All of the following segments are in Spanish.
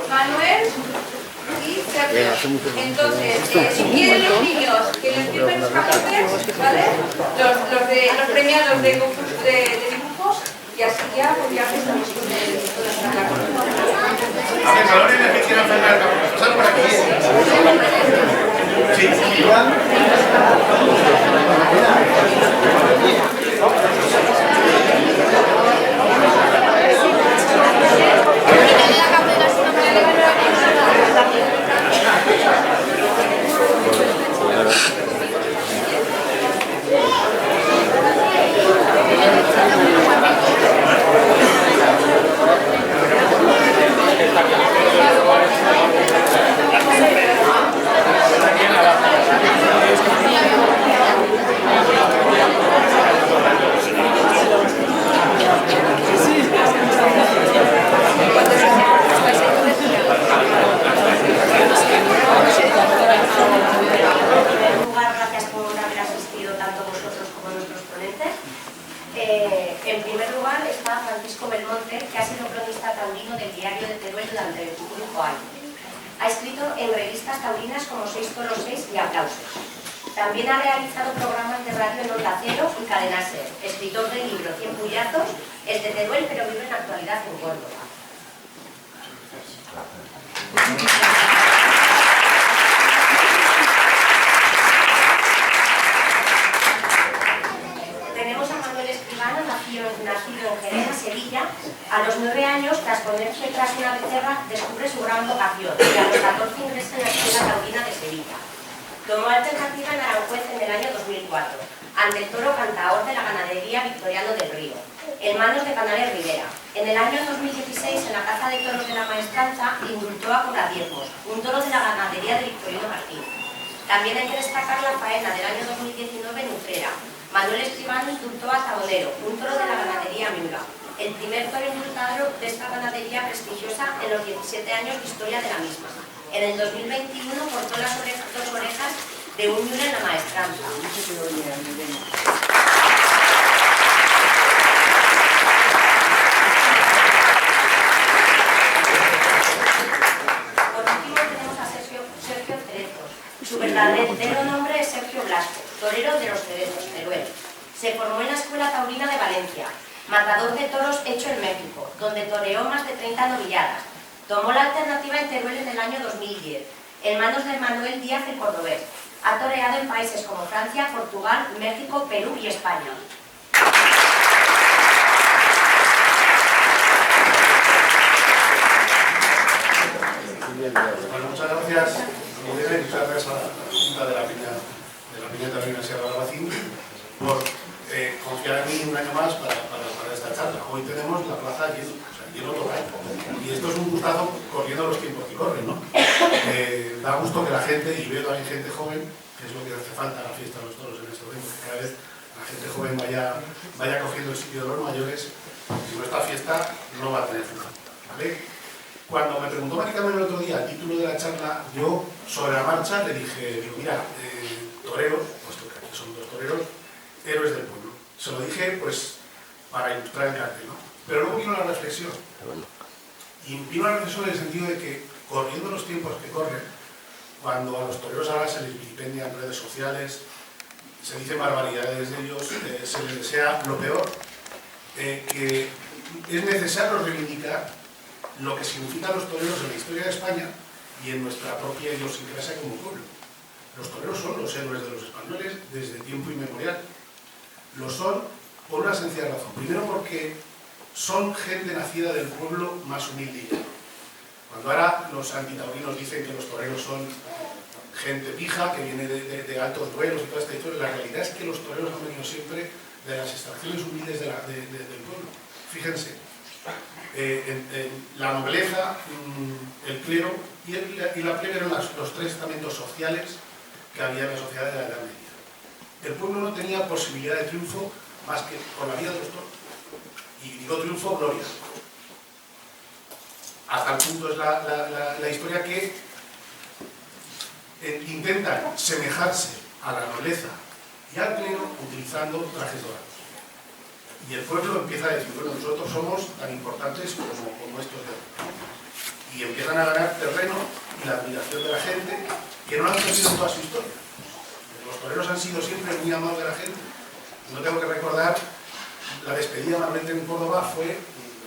Manuel y Sergio. Entonces, si quieren los niños que les firmen los papeles, ¿vale? Los premiados de dibujos, y así ya, pues ya empezamos con A ver, Salón, que quieran firmar el campo. Pasad por aquí. Sí. En primer lugar está Francisco Belmonte, que ha sido cronista taurino del diario de Teruel durante 25 años. Ha escrito en revistas taurinas como 6 toros 6 y Aplausos. También ha realizado programas de radio en Onda Cero y Cadena Ser. Escritor del libro 100 Puyazos, es de Teruel pero vive en la actualidad en Córdoba. Nacido en Jerez, Sevilla, a los 9 años, tras ponerse tras una becerra, descubre su gran vocación y a los 14 ingresa en la Escuela Taurina de Sevilla. Tomó alternativa en Aranjuez en el año 2004, ante el toro cantaor de la ganadería Victoriano del Río, en manos de Canales Rivera. En el año 2016, en la caza de toros de la Maestranza, indultó a Cobradiezmos, un toro de la ganadería de Victorino Martín. También hay que destacar la faena del año 2019 en Utrera. Manuel Escribano indultó a Taonero, un toro de la ganadería Miura, el primer toro indultado de esta ganadería prestigiosa en los 17 años de historia de la misma. En el 2021 cortó las dos orejas de un Miura en la Maestranza. Por último tenemos a Sergio Cerezos. Su verdadero nombre es Sergio Blasco, torero de los Cerezos, Teruel. Se formó en la Escuela Taurina de Valencia, matador de toros hecho en México, donde toreó más de 30 novilladas. Tomó la alternativa en Teruel en el año 2010, en manos de Manuel Díaz el Cordobés. Ha toreado en países como Francia, Portugal, México, Perú y España. Bueno, muchas gracias. Muchas gracias a la Junta de la Piña Taurina Sierra de Albacín por confiar en mí un año más para esta charla. Hoy tenemos la plaza lleno total. Y esto es un gustazo corriendo los tiempos que corren, ¿no? Da gusto que la gente, y veo también gente joven, que es lo que hace falta a la fiesta de los toros en este momento, que cada vez la gente joven vaya cogiendo el sitio de los mayores, si no esta fiesta no va a tener futuro, ¿vale? Cuando me preguntó Maricarmen el otro día el título de la charla, yo sobre la marcha le dije, mira, toreros, puesto que aquí son dos toreros, héroes del pueblo. Se lo dije pues para ilustrar el cartel, ¿no? Pero luego vino la reflexión. Y vino la reflexión en el sentido de que, corriendo los tiempos que corren, cuando a los toreros ahora se les vilipendia en redes sociales, se dicen barbaridades de ellos, se les desea lo peor, que es necesario reivindicar lo que significan los toreros en la historia de España y en nuestra propia idiosincrasia como pueblo. Los toreros son los héroes de los españoles desde tiempo inmemorial. Lo son por una sencilla razón. Primero porque son gente nacida del pueblo más humilde. Cuando ahora los antitaurinos dicen que los toreros son gente pija, que viene de altos vuelos y toda esta historia, la realidad es que los toreros han venido siempre de las extracciones humildes del pueblo. Fíjense, la nobleza, el clero y la plebe eran los tres estamentos sociales que había en la sociedad de la Edad Media. El pueblo no tenía posibilidad de triunfo más que con la vida de los toros. Y digo triunfo, gloria. Hasta el punto es la historia que intentan semejarse a la nobleza y al clero utilizando trajes dorados. Y el pueblo empieza a decir, bueno, nosotros somos tan importantes como estos de hoy. y empiezan a ganar terreno y la admiración de la gente, que no lo han tenido en toda su historia. Los toreros han sido siempre muy amados de la gente. No tengo que recordar la despedida normalmente en Córdoba fue,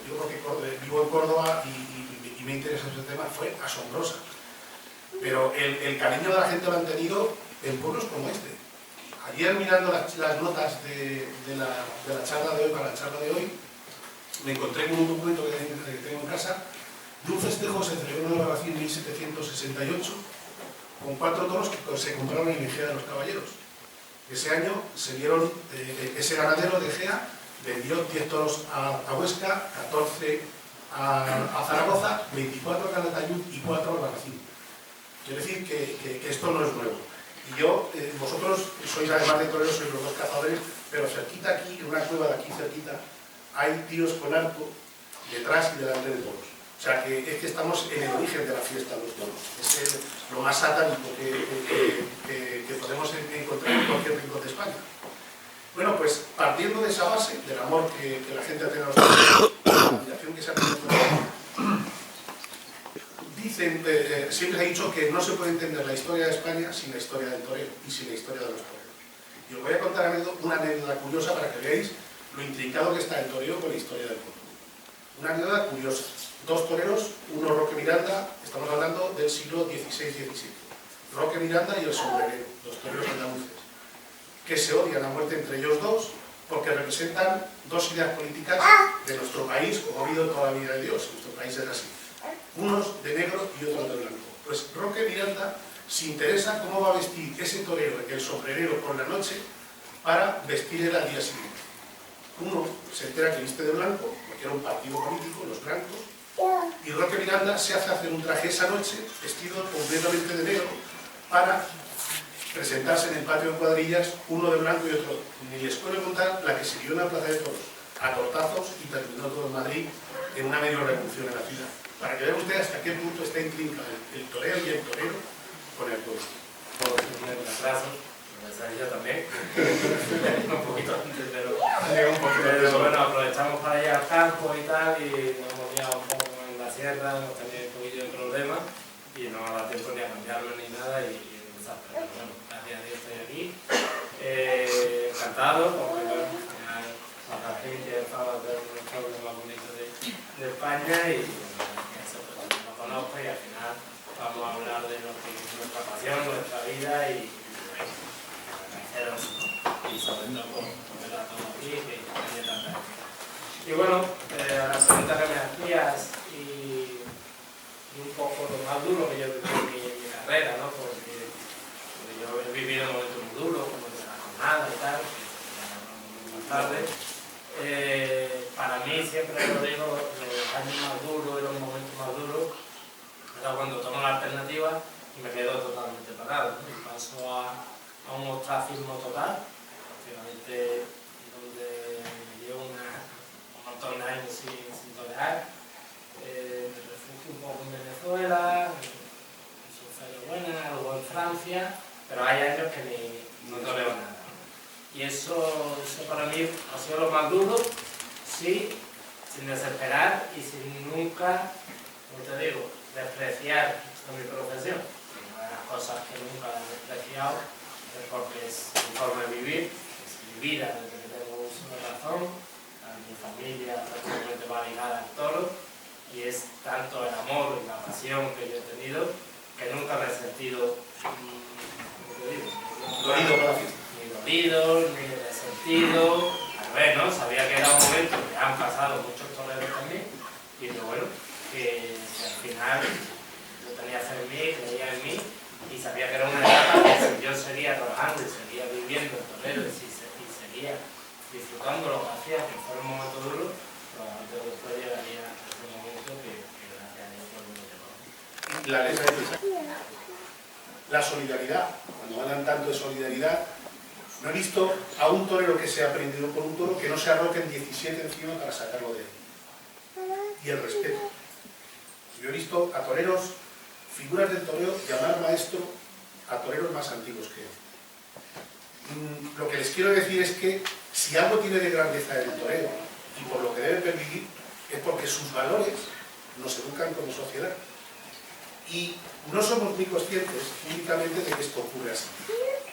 yo porque vivo en Córdoba y me interesa ese tema, fue asombrosa. Pero el cariño de la gente lo han tenido en pueblos como este. Ayer mirando las notas de la charla de hoy, para la charla de hoy, me encontré con un documento que tengo en casa de un festejo que se celebró en Albarracín en 1768 con 4 toros que se compraron en Mejía de los Caballeros. Ese año se vieron, ese ganadero de Gea vendió 10 toros a Huesca, 14 a Zaragoza, 24 a Calatayud y 4 a Albarracín. Quiere decir que esto no es nuevo. Y yo, vosotros sois además de toreros, sois los dos cazadores, pero cerquita aquí, en una cueva de aquí cerquita, hay tíos con arco detrás y delante de toros. O sea, que es que estamos en el origen de la fiesta de los toros. Es lo más satánico que podemos encontrar en cualquier rincón de España. Bueno, pues partiendo de esa base, del amor que la gente ha tenido a los toros, la admiración que se ha tenido a los toros, dicen, siempre se ha dicho que no se puede entender la historia de España sin la historia del torero y sin la historia de los toreros. Y os voy a contar una anécdota curiosa para que veáis lo intrincado que está el torero con la historia del pueblo. Una anécdota curiosa. 2 toreros, uno Roque Miranda, estamos hablando del siglo XVI-XVII. Roque Miranda y el sombrerero, 2 toreros andaluces, que se odian a muerte entre ellos dos porque representan 2 ideas políticas de nuestro país, como ha habido toda la vida de Dios. Nuestro país es así. Unos de negro y otros de blanco. Pues Roque Miranda se interesa cómo va a vestir ese torero, el sombrerero, por la noche, para vestir él al día siguiente. Uno se entera que viste de blanco, porque era un partido político, los blancos, y Roque Miranda se hace hacer un traje esa noche, vestido completamente de negro, para presentarse en el patio de cuadrillas, uno de blanco y otro. Ni les puedo contar la que se dio en la Plaza de Toros, a tortazos, y terminó todo en Madrid en una medio revolución en la ciudad. Para que vean ustedes hasta qué punto está intrincado el torero y el torero con el pueblo. Por tener un atraso, yo también, un poquito antes, pero bueno, aprovechamos para ir al campo y tal, y nos hemos liado un poco en la sierra, hemos tenido un poquillo de problemas, y no ha dado tiempo ni a cambiarlo ni nada, y pero bueno, gracias a Dios estoy aquí, encantado, porque bueno, al final la gente estaba de uno de los pueblos más bonitos de España, y lo conozco, y al final vamos a hablar de lo que es nuestra pasión, nuestra vida, y sobre todo por ver a todos aquí, que hay tanta gente. Y bueno, a la pregunta que me hacías, y un poco lo más duro que yo he vivido en mi carrera, ¿no? Porque yo he vivido momentos muy duros, como de la jornada y tal, que más tarde. Para mí, siempre lo digo, los años más duros y los momentos más duros era cuando tomo la alternativa y me quedo totalmente parado, ¿no? Y paso a un ostracismo total, prácticamente donde me llevo un montón de años sin torear. Me refugio un poco en Venezuela, en Venezuela, luego en Francia, pero hay años que no toreo nada. Y eso para mí ha sido lo más duro, sí, sin desesperar y sin nunca, como te digo, despreciar mi profesión. Una de las cosas que nunca he despreciado es porque es mi forma de vivir, es mi vida desde que tengo uso de razón, mi familia prácticamente va ligada al toro, y es tanto el amor y la pasión que yo he tenido que nunca me he sentido, ¿cómo te digo? Dolido por la fiesta. Ni dolido, ni resentido. A ver, ¿no? Sabía que era un momento que han pasado muchos toreros también, y que bueno, que al final yo tenía fe en mí, creía en mí, y sabía que era una etapa que si yo seguía trabajando y seguía viviendo el torero y seguía disfrutando lo que hacía, que fuera un momento duro, probablemente después llegaría a ese momento que gracias a Dios todo el mundo llegó. La letra de la solidaridad, cuando hablan tanto de solidaridad, no he visto a un torero que se ha prendido por un toro que no se arroquen 17 encima para sacarlo de él. Y el respeto. Yo he visto a toreros, figuras del toreo, llamar maestro a toreros más antiguos que él. Lo que les quiero decir es que si algo tiene de grandeza el torero y por lo que debe pervivir es porque sus valores nos educan como sociedad. Y no somos muy conscientes únicamente de que esto ocurre así.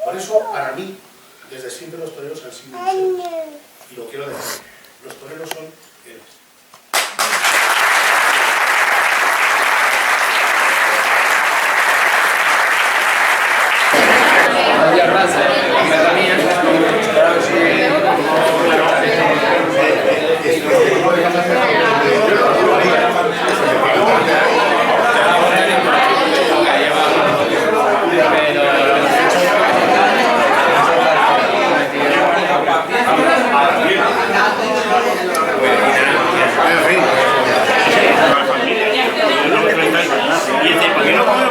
Por eso, para mí, desde siempre los toreros han sido museos. Y lo quiero decir, los toreros son héroes. Y dice, ¿por qué no puedo